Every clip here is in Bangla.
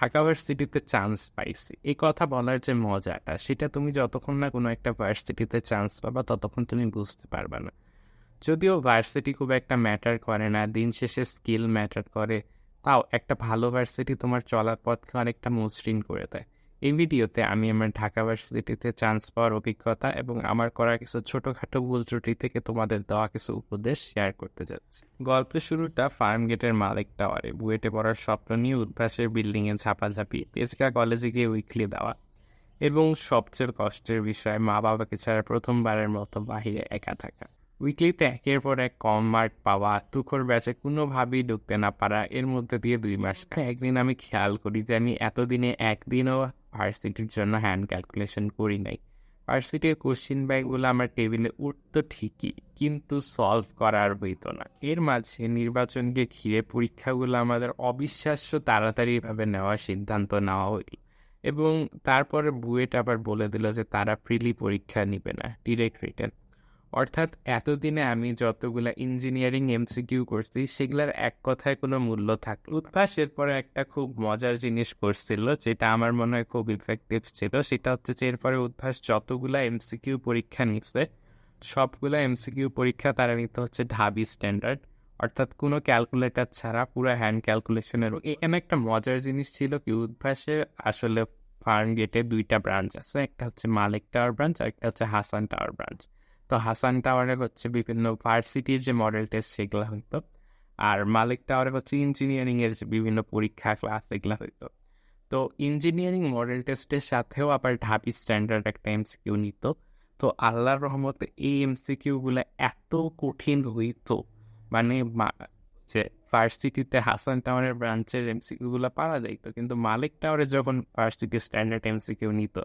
ঢাকা ভার্সিটিতে চান্স পাইছি। এই কথা বলার যে মজাটা, সেটা তুমি যতক্ষণ না কোনো একটা ভার্সিটিতে চান্স পাবা, ততক্ষণ তুমি বুঝতে পারবা না। যদিও ভার্সিটি খুব একটা ম্যাটার করে না, দিন শেষে স্কিল ম্যাটার করে, তাও একটা ভালো ভার্সিটি তোমার চলার পথকে অনেকটা মসৃণ করে দেয়। এই ভিডিওতে আমি আমার ঢাকা ভার্সিটিতে চান্স পাওয়ার অভিজ্ঞতা এবং আমার করা কিছু ছোটোখাটো ভুল ত্রুটি থেকে তোমাদের দেওয়া কিছু উপদেশ শেয়ার করতে যাচ্ছি। গল্পের শুরুটা ফার্ম গেটের মালিক টাওয়ারে বুয়েটে পড়ার স্বপ্ন নিয়ে উদ্ভাসের বিল্ডিংয়ে ঝাপাঝাপি, তেজগা কলেজে গিয়ে উইকলি দেওয়া, এবং সবচেয়ে কষ্টের বিষয় মা বাবাকে ছাড়া প্রথমবারের মতো বাহিরে একা থাকা। উইকলিতে একের পর এক কম মার্ক পাওয়া, তুখোর ব্যাচে কোনোভাবেই ঢুকতে না পারা, এর মধ্যে দিয়ে 2 মাস। একদিন আমি খেয়াল করি যে আমি এতদিনে একদিনও ভার্সিটির জন্য হ্যান্ড ক্যালকুলেশন করি নাই। ভার্সিটির কোশ্চিন ব্যাগগুলো আমার টেবিলে উঠতো ঠিকই, কিন্তু সলভ করার হইতো না। এর মাঝে নির্বাচনকে ঘিরে পরীক্ষাগুলো আমাদের অবিশ্বাস্য তাড়াতাড়িভাবে নেওয়ার সিদ্ধান্ত নেওয়া হইল, এবং তারপরে বুয়েট আবার বলে দিল যে তারা প্রিলি পরীক্ষা নিবে না, ডিরেক্ট রিটেন। অর্থাৎ এতদিনে আমি যতগুলা ইঞ্জিনিয়ারিং এমসিকিউ করছি, সেগুলার এক কথায় কোনো মূল্য থাকলো। উদ্ভাস এরপরে একটা খুব মজার জিনিস করছিল, যেটা আমার মনে হয় খুব ইফেক্টিভ ছিল। সেটা হচ্ছে যে এরপরে উদ্ভাস যতগুলা এমসিকিউ পরীক্ষা নিচ্ছে, সবগুলা এমসিকিউ পরীক্ষা তারা নিতে হচ্ছে ঢাবি স্ট্যান্ডার্ড, অর্থাৎ কোনো ক্যালকুলেটর ছাড়া পুরো হ্যান্ড ক্যালকুলেশনের। এখানে একটা মজার জিনিস ছিল কি, উদ্ভাসের আসলে ফার্ম গেটে 2টা ব্রাঞ্চ আছে, একটা হচ্ছে মালিক টাওয়ার ব্রাঞ্চ আর একটা হচ্ছে হাসান টাওয়ার ব্রাঞ্চ। তো হাসান টাওয়ারে হচ্ছে বিভিন্ন ভার্সিটির যে মডেল টেস্ট সেগুলো হইতো, আর মালিক টাওয়ারে হচ্ছে ইঞ্জিনিয়ারিং এর যে বিভিন্ন পরীক্ষা ক্লাস এগুলো হইতো। তো ইঞ্জিনিয়ারিং মডেল টেস্টের সাথেও আবার ঢাবি স্ট্যান্ডার্ড একটা এমসিকিউ নিত। তো আল্লাহর রহমতে এই এমসিকিউগুলো এত কঠিন হইতো, মানে যে ভার্সিটিতে হাসান টাওয়ারের ব্রাঞ্চের এমসিকিউগুলো পাওয়া যাইতো, কিন্তু মালিক টাওয়ারে যখন ভার্সিটি স্ট্যান্ডার্ড এমসিকিউ নিত,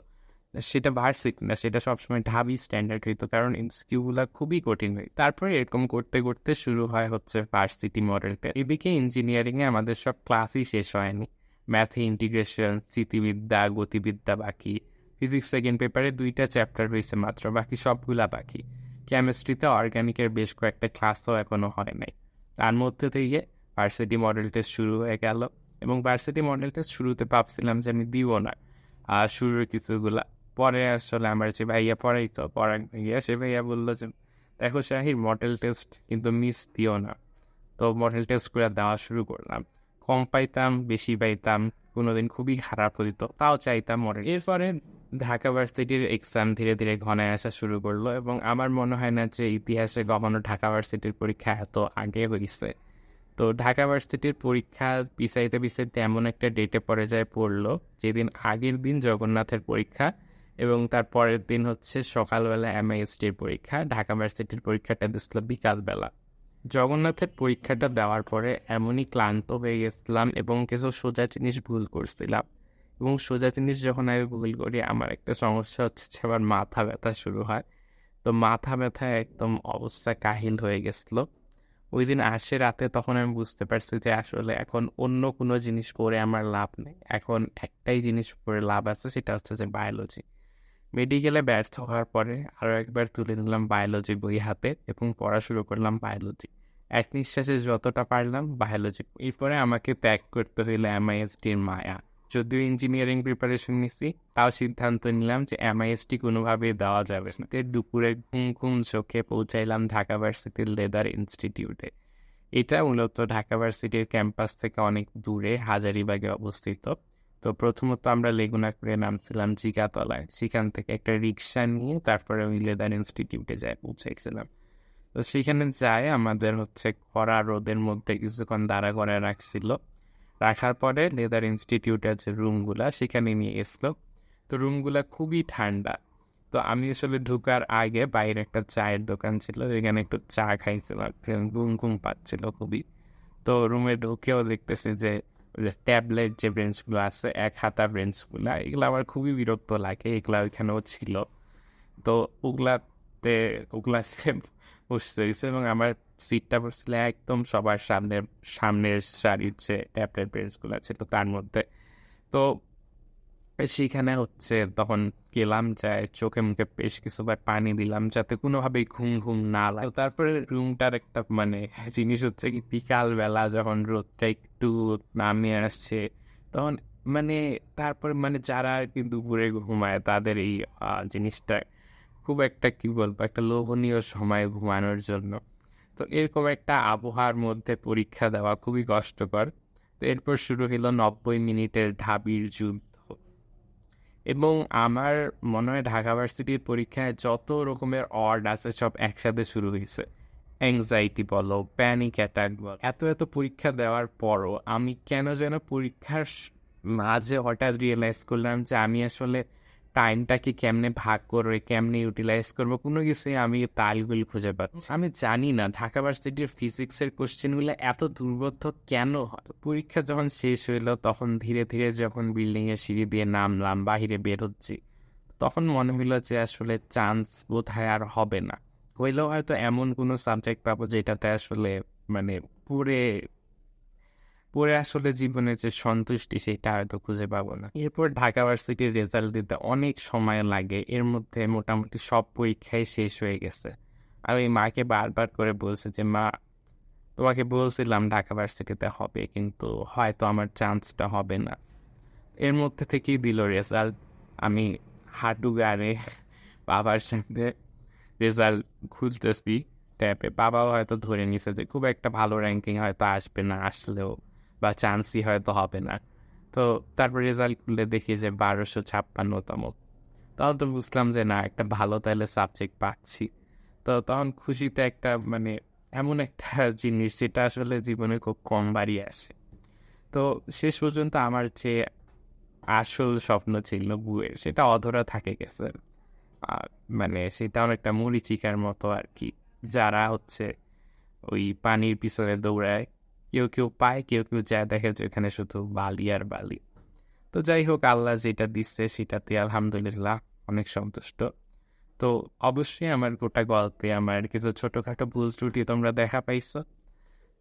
সেটা ভার্সিটি না, সেটা সবসময় ঢাবি স্ট্যান্ডার্ড হইতো, কারণ এমসিকিউগুলো খুবই কঠিন হয়। তারপরে এরকম করতে করতে শুরু হয় হচ্ছে ভার্সিটি মডেল টেস্ট। এদিকে ইঞ্জিনিয়ারিংয়ে আমাদের সব ক্লাসই শেষ হয়নি। ম্যাথে ইন্টিগ্রেশন, স্মৃতিবিদ্যা, গতিবিদ্যা বাকি। ফিজিক্স সেকেন্ড পেপারে 2টা চ্যাপ্টার হয়েছে মাত্র, বাকি সবগুলা বাকি। কেমিস্ট্রিতে অর্গানিকের বেশ কয়েকটা ক্লাসও এখনও হয় নাই। তার মধ্যে থেকে ভার্সিটি মডেল টেস্ট শুরু হয়ে গেল, এবং ভার্সিটি মডেল টেস্ট শুরুতে ভাবছিলাম যে আমি দিব না, আর শুরুর কিছুগুলা। পরে আসলে আমার যে ভাইয়া পড়াইতো, পড়ান ভাইয়া, সে ভাইয়া বললো যে দেখো শাহির, মডেল টেস্ট কিন্তু মিস দিও না। তো মডেল টেস্ট করে দেওয়া শুরু করলাম। কম পাইতাম, বেশি পাইতাম, কোনোদিন খুবই খারাপ হইতো, তাও চাইতাম মডেল। এরপরে ঢাকা ভার্সিটির এক্সাম ধীরে ধীরে ঘনায় আসা শুরু করলো, এবং আমার মনে হয় না যে ইতিহাসে কখনো ঢাকা ভার্সিটির পরীক্ষা এত আগে হয়েছে। তো ঢাকা ভার্সিটির পরীক্ষা পিছাইতে পিছাইতে এমন একটা ডেটে পড়লো, যেদিন আগের দিন জগন্নাথের পরীক্ষা, এবং তার পরের দিন হচ্ছে সকালবেলা এমআইএসটির পরীক্ষা। ঢাকা ভার্সিটির পরীক্ষাটা দিচ্ছিল বিকালবেলা। জগন্নাথের পরীক্ষাটা দেওয়ার পরে এমনই ক্লান্ত হয়ে গেছিলাম, এবং কিছু সোজা জিনিস ভুল করছিলাম। এবং সোজা জিনিস যখন আমি ভুল করি, আমার একটা সমস্যা হচ্ছে যে আমার মাথা ব্যথা শুরু হয়। তো মাথা ব্যথায় একদম অবস্থা কাহিল হয়ে গেছিলো ওই দিন আসে রাতে। তখন আমি বুঝতে পারছি যে আসলে এখন অন্য কোনো জিনিস পড়ে আমার লাভ নেই, এখন একটাই জিনিস পড়ে লাভ আছে, সেটা হচ্ছে যে বায়োলজি। মেডিকেলে ব্যর্থ হওয়ার পরে আরও একবার তুলে নিলাম বায়োলজি বই হাতে, এবং পড়া শুরু করলাম বায়োলজি। এক নিঃশ্বাসে যতটা পারলাম বায়োলজি। এরপরে আমাকে ত্যাগ করতে হইলো এমআইএসটির মায়া। যদিও ইঞ্জিনিয়ারিং প্রিপারেশন নিছি, তাও সিদ্ধান্ত নিলাম যে এমআইএসটি কোনোভাবেই দেওয়া যাবে না। দুপুরে ঘুম ঘুম চোখে পৌঁছাইলাম ঢাকা ভার্সিটির লেদার ইনস্টিটিউটে। এটা মূলত ঢাকা ভার্সিটির ক্যাম্পাস থেকে অনেক দূরে, হাজারীবাগে অবস্থিত। তো প্রথমত আমরা লেগুনা করে নামছিলাম জিগাতলায়, সেখান থেকে একটা রিক্সা নিয়ে তারপরে ওই লেদার ইনস্টিটিউটে পৌঁছাইছিলাম। তো সেখানে আমাদের হচ্ছে খরা রোদের মধ্যে কিছুক্ষণ দাঁড়া করে রাখছিল। রাখার পরে লেদার ইনস্টিটিউটের যে রুমগুলা, সেখানে নিয়ে এসলো। তো রুমগুলা খুবই ঠান্ডা। তো আমি আসলে ঢুকার আগে বাইরে একটা চায়ের দোকান ছিল, যেখানে একটু চা খাইছিলাম, ঘুম ঘুম পাচ্ছিল খুবই। তো রুমে ঢুকেও দেখতেছি যে ওই যে ট্যাবলেট যে বেঞ্চগুলো আছে, এক হাতা বেঞ্চগুলা, এগুলো আমার খুবই বিরক্ত লাগে, এগুলা ওইখানেও ছিল। তো ওগুলাতে ওগুলা বসতে হয়েছে, এবং আমার সিটটা বসছিল একদম সবার সামনের সারির যে ট্যাবলেট বেঞ্চগুলো ছিল তার মধ্যে। তো সেখানে হচ্ছে তখন গেলাম, যায় চোখে মুখে বেশ কিছুবার পানি দিলাম, যাতে কোনোভাবেই ঘুম ঘুম না লাগে। তারপরে রুমটার একটা জিনিস হচ্ছে কি, বিকালবেলা যখন রোদটা একটু নামিয়ে আসছে, তখন মানে তারপর মানে যারা আর কি দুপুরে ঘুমায় তাদের এই জিনিসটা খুব একটা কি বলবো একটা লোভনীয় সময় ঘুমানোর জন্য। তো এরকম একটা আবহাওয়ার মধ্যে পরীক্ষা দেওয়া খুবই কষ্টকর। তো এরপর শুরু হলো 90 মিনিটের ঢাবির যুদ্ধ। এবং আমার মনে হয় ঢাকা ভার্সিটির পরীক্ষায় যত রকমের অড আছে সব একসাথে শুরু হয়েছে। অ্যাংজাইটি বলো, প্যানিক অ্যাটাক বলো, এত এত পরীক্ষা দেওয়ার পরও আমি কেন যেন পরীক্ষার মাঝে হঠাৎ রিয়েলাইজ করলাম যে আমি আসলে টাইমটাকে কেমনে ভাগ করে কেমনে ইউটিলাইজ করবো কোনো কিছুই আমি তালগুলি খুঁজে পাচ্ছি। আমি জানি না ঢাকা ভার্সিটির ফিজিক্সের কোশ্চেনগুলো এত দুর্বোধ্য কেন হয়। পরীক্ষা যখন শেষ হইলো তখন ধীরে ধীরে যখন বিল্ডিংয়ের সিঁড়ি দিয়ে নামলাম বাহিরে বের হচ্ছি তখন মনে হইলো যে আসলে চান্স বোধহয় আর হবে না। হইলেও হয়তো এমন কোনো সাবজেক্ট পাবো যেটাতে আসলে মানে পড়ে পড়ে আসলে জীবনের যে সন্তুষ্টি সেটা হয়তো খুঁজে পাবো না। এরপর ঢাকা ভার্সিটির রেজাল্ট দিতে অনেক সময় লাগে, এর মধ্যে মোটামুটি সব পরীক্ষাই শেষ হয়ে গেছে। আমি মাকে বারবার করে বলছি যে মা, তোমাকে বলছিলাম ঢাকা ভার্সিটিতে হবে কিন্তু হয়তো আমার চান্সটা হবে না। এর মধ্যে থেকেই দিল রেজাল্ট। আমি হাঁটু গাড়ে বাবার সাথে রেজাল্ট খুলতেছি ট্যাপে। বাবাও হয়তো ধরে নিছে যে খুব একটা ভালো র্যাঙ্কিং হয়তো আসবে না, আসলেও বা চান্সই হয়তো হবে না। তো তারপর রেজাল্ট খুলে দেখি যে 1256তম। তখন তো বুঝলাম যে না, একটা ভালো তাহলে সাবজেক্ট পাচ্ছি। তো তখন খুশিতে একটা মানে এমন একটা জিনিস যেটা আসলে জীবনে খুব কম বাড়ি আসে। তো শেষ পর্যন্ত আমার যে আসল স্বপ্ন ছিল বুয়ের, সেটা অধরা থাকে গেছে। আর মানে সেটা অনেকটা মরীচিকার মতো আর কি, যারা হচ্ছে ওই পানির পিছনে দৌড়ায়, কেউ কেউ পায়, কেউ কেউ যায় দেখে যে এখানে শুধু বালি আর বালি। তো যাই হোক, আল্লাহ যেটা দিচ্ছে সেটাতে আলহামদুলিল্লাহ অনেক সন্তুষ্ট। তো অবশ্যই আমার গোটা গল্পে আমার কিছু ছোটোখাটো ভুল ত্রুটি তোমরা দেখা পাইছো।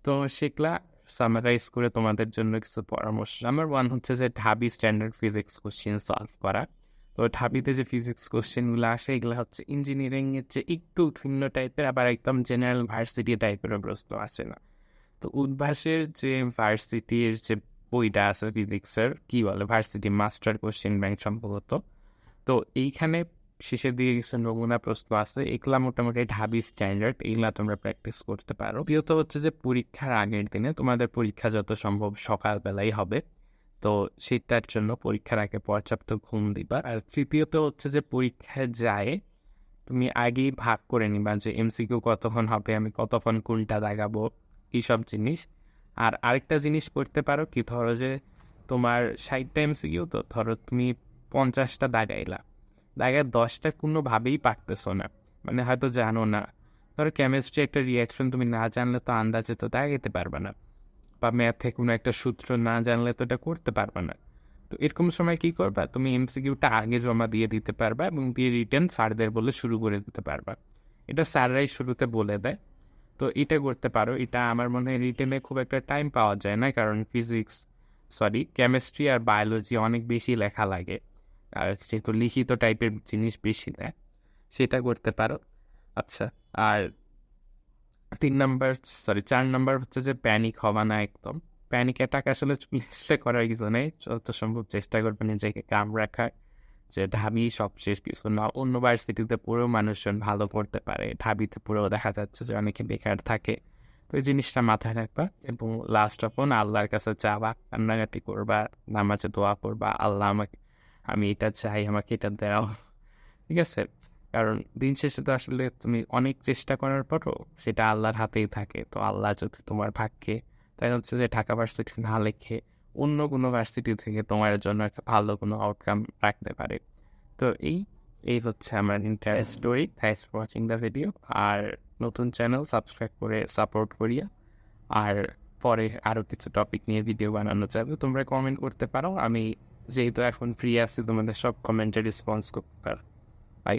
তো সেগুলা সামারাইজ করে তোমাদের জন্য কিছু পরামর্শ। নাম্বার 1 হচ্ছে যে ঢাবি স্ট্যান্ডার্ড ফিজিক্স কোশ্চেন সলভ করা। তো ঢাবিতে যে ফিজিক্স কোশ্চেনগুলো আসে এগুলো হচ্ছে ইঞ্জিনিয়ারিংয়ের যে একটু ভিন্ন টাইপের, আবার একদম জেনারেল ভার্সিটি টাইপেরও প্রশ্ন আসে না। তো উদ্ভাসের যে ভার্সিটির যে বইটা আছে ফিজিক্সের, কি বলে ভার্সিটি মাস্টার কোশ্চেন ব্যাংক সম্ভবত, তো এইখানে শেষের দিকে কিছু নমুনা প্রশ্ন আছে, এগুলা মোটামুটি ঢাবি স্ট্যান্ডার্ড, এগুলা তোমরা প্র্যাকটিস করতে পারো। দ্বিতীয়ত হচ্ছে যে পরীক্ষার আগের দিনে তোমাদের পরীক্ষা যত সম্ভব সকালবেলাই হবে, তো সেটার জন্য পরীক্ষার আগে পর্যাপ্ত ঘুম দিবা। আর তৃতীয়ত হচ্ছে যে পরীক্ষায় যায় তুমি আগেই ভাগ করে নিবা যে এমসিকিউ কতক্ষণ হবে, আমি কতক্ষণ কোনটা দাগাবো, এইসব জিনিস। আর আরেকটা জিনিস করতে পারো কি, ধরো যে তোমার 60টা এমসিকিউ, তো ধরো তুমি 50টা দাগাইলা, দাগায় 10টা কোনোভাবেই পারতেছো না, মানে হয়তো জানো না। ধরো কেমিস্ট্রি একটা রিয়াকশন তুমি না জানলে তো আন্দাজে তো দাগাইতে পারবে না, বা ম্যাথে কোনো একটা সূত্র না জানলে তো এটা করতে পারবে না। তো এরকম সময় কি করবা, তুমি এমসিকিউটা আগে জমা দিয়ে দিতে পারবা এবং দিয়ে রিটেন স্যারদের বলে শুরু করে দিতে পারবা। এটা স্যাররাই শুরুতে বলে দেয়। তো এটা করতে পারো। এটা আমার মনে হয় রিটেনে খুব একটা টাইম পাওয়া যায় না, কারণ কেমিস্ট্রি আর বায়োলজি অনেক বেশি লেখা লাগে, আর যেহেতু লিখিত টাইপের জিনিস বেশি দেয়, সেটা করতে পারো। আচ্ছা, আর 4 নাম্বার হচ্ছে যে প্যানিক হওয়া না একদম। প্যানিক অ্যাটাক আসলে চলে করার কিছু নেই, যত সম্ভব চেষ্টা করবে নিজেকে কাম রাখার, যে ঢাবি সব শেষ কিছু না। অন্য ভার্সিটিতে পড়েও মানুষজন ভালো করতে পারে, ঢাবিতে পড়েও দেখা যাচ্ছে যে অনেকে বেকার থাকে। তো এই জিনিসটা মাথায় রাখবা এবং লাস্ট অফ অন আল্লাহর কাছে চাওয়া, কান্নাকাটি করবা, নামাজে দোয়া করবা, আল্লাহ আমি এটা চাই, আমাকে এটা দাও, ঠিক আছে? কারণ দিন শেষে তো আসলে তুমি অনেক চেষ্টা করার পরও সেটা আল্লাহর হাতেই থাকে। তো আল্লাহ যদি তোমার ভাগ্যে তাই হচ্ছে যে ঢাকা ভার্সিটি না লেখে অন্য কোনো ভার্সিটি থেকে তোমার জন্য একটা ভালো কোনো আউটকাম রাখতে পারে। তো এই হচ্ছে আমার entire story. Thanks for watching the video. আর নতুন চ্যানেল সাবস্ক্রাইব করে সাপোর্ট করিয়া। আর পরে আরও কিছু টপিক নিয়ে ভিডিও বানানো যাবে, তোমরা কমেন্ট করতে পারো। আমি যেহেতু এখন ফ্রি আছি, তোমাদের সব কমেন্টে রেসপন্স করতে পারো। বাই।